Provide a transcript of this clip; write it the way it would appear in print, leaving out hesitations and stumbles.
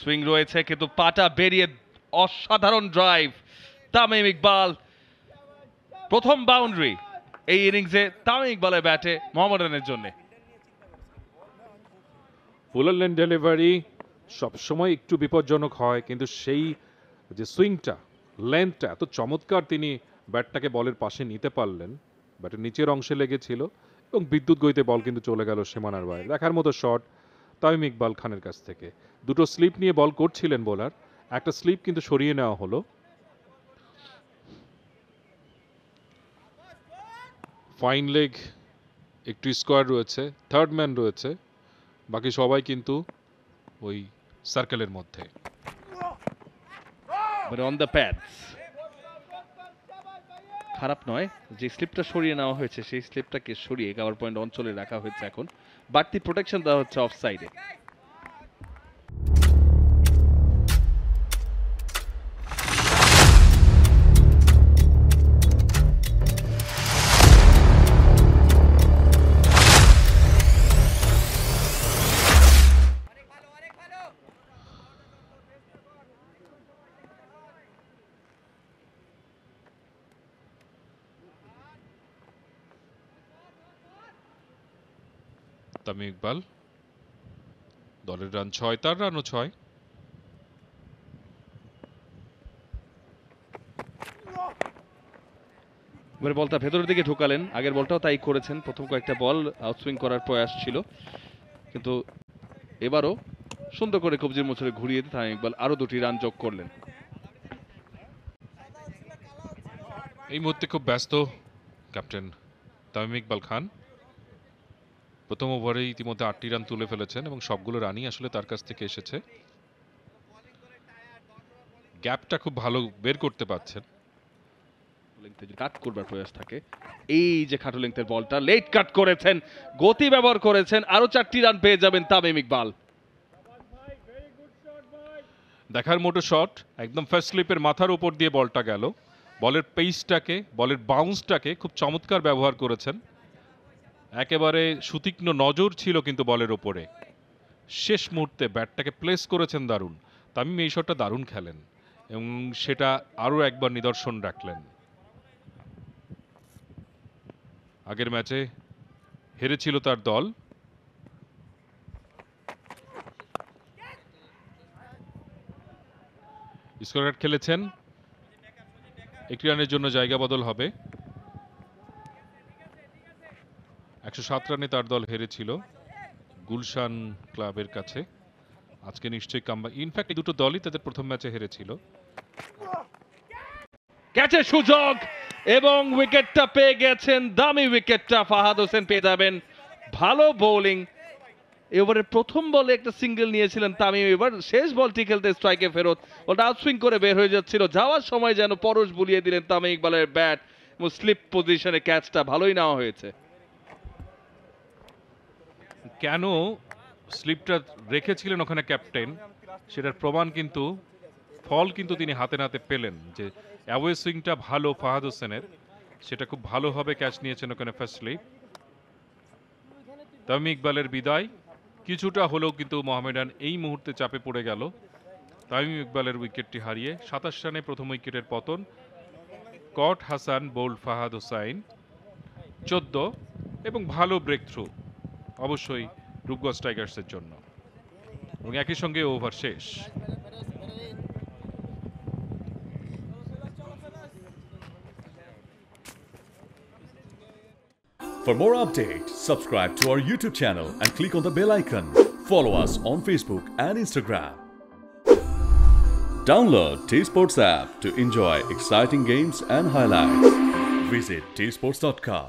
Swing রয়েছে কিন্তু পাটা বেরিয়ে অসাধারণ ড্রাইভ তামিম ইকবাল, প্রথম বাউন্ডারি এই ইনিংসে তামিম ইকবালের ব্যাটে মোহামেডানের জন্য। ফুলার লেন ডেলিভারি সবসময় একটু বিপজ্জনক হয়, কিন্তু সেই যে সুইংটা, লেন্থটা এত চমৎকার, তিনি ব্যাটটাকে বলের পাশে নিতে পারলেন। ব্যাটের নিচের অংশে লেগেছিল এবং বিদ্যুৎ গতিতে বল কিন্তু চলে গেল সীমানার বাইরে। দেখার মতো শট তামিম ইকবাল খানের কাছ থেকে। দুটো স্লিপ নিয়ে বল করছিলেন বোলার, একটা স্লিপ কিন্তু সরিয়ে নেওয়া হলো। ফাইন লেগ, একটু স্কোয়ার রয়েছে, থার্ড ম্যান রয়েছে, বাকি সবাই কিন্তু ওই সার্কেলের মধ্যে। অন দ্য প্যাডস খারাপ নয়, যে স্লিপটা সরিয়ে নেওয়া হয়েছে সেই স্লিপটাকে সরিয়ে কভার পয়েন্ট অঞ্চলে রাখা হয়েছে। এখন বাড়তি প্রোটেকশন দেওয়া হচ্ছে অফ সাইডে। তামিম ইকবাল, দলের রান 6, তার রানও 6। এবারে বলটা ভেতরের দিকে ঢোকালেন, আগের বলটাও তাই করেছেন। প্রথম কয়েকটা বল আউটসুইং করার প্রয়াস ছিল, কিন্তু এবারও সুন্দর করে কবজির মোচরে ঘুরিয়ে দিয়ে তামিম ইকবাল আরো 2টি রান যোগ করলেন। এই মুহূর্তে খুব ব্যস্ত ক্যাপ্টেন তামিম ইকবাল খান। প্রথম ওভারে ইতিমধ্যে 8টি রান তুলে ফেলেছেন এবং সবগুলো রানই আসলে তার কাছ থেকে এসেছে। গ্যাপটা খুব ভালো বের করতে পারছেন। কাট করবার প্রয়াস থাকে, এই যে খাটো লেংথের বলটা লেট কাট করেছেন, গতি ব্যবহার করেছেন, আরো 4টি রান পেয়ে যাবেন তামিম ইকবাল। দেখার মতো শট, একদম ফার্স্ট স্লিপের মাথার উপর দিয়ে বলটা গেল। বলের পেসটাকে, বলের বাউন্সটাকে খুব চমৎকার ব্যবহার করেছেন। একেবারে সুতীক্ষ্ণ নজর ছিল কিন্তু বলের ওপরে। শেষ মুহূর্তে ব্যাটটাকে প্লেস করেছেন দারুণ। তামিম এই শটটা দারুণ খেলেন এবং সেটা আরও একবার নিদর্শন রাখলেন। আগের ম্যাচে হেরেছিল তার দল, স্কোয়ার খেলেছেন। 1 রানের জন্য জায়গা বদল হবে। 107 রানে তার দল হেরেছিল গুলশান ক্লাবের কাছে। আজকে নিশ্চয়ই কামব্যাক, ইনফ্যাক্ট এই দুটো দলই তাদের প্রথম ম্যাচে হেরেছিল। ক্যাচের সুযোগ এবং উইকেটটা পেয়ে গেছেন, দামি উইকেটটা ফাহাদ হোসেন পেয়ে যাবেন। ভালো বোলিং, এবারে প্রথম বলে একটা সিঙ্গেল নিয়েছিলেন তামিম, এবার শেষ বলটি খেলতে স্ট্রাইকে ফেরত, ওটা আউটসুইং করে বের হয়ে যাচ্ছিল, যাওয়ার সময় যেন পরশ বুলিয়ে দিলেন তামিম ইকবালের ব্যাট এবং স্লিপ পজিশনে ক্যাচটা ভালোই নেওয়া হয়েছে। কেন স্লিপটা রেখেছিলেন ওখানে ক্যাপ্টেন, সেটার প্রমাণ কিন্তু, ফল কিন্তু তিনি হাতে নাতে পেলেন। যে অ্যাওয়ে সুইংটা ভালো ফাহাদ হোসেনের, সেটা খুব ভালোভাবে ক্যাচ নিয়েছেন ওখানে ফার্স্ট স্লিপ। তামিম ইকবালের বিদায় কিছুটা হলেও কিন্তু মোহামেডান এই মুহূর্তে চাপে পড়ে গেল। তামিম ইকবালের উইকেটটি হারিয়ে 27 রানে প্রথম উইকেটের পতন। কট হাসান বোল্ড ফাহাদ হোসাইন 14 এবং ভালো ব্রেক থ্রু অবশ্যই রূপগঞ্জ টাইগার্সের জন্য, এবং একই সঙ্গে ওভার শেষ। For more updates, subscribe to our YouTube channel and click on the bell icon. Follow us on Facebook and Instagram. Download T-Sports app to enjoy exciting games and highlights. Visit tsports.com.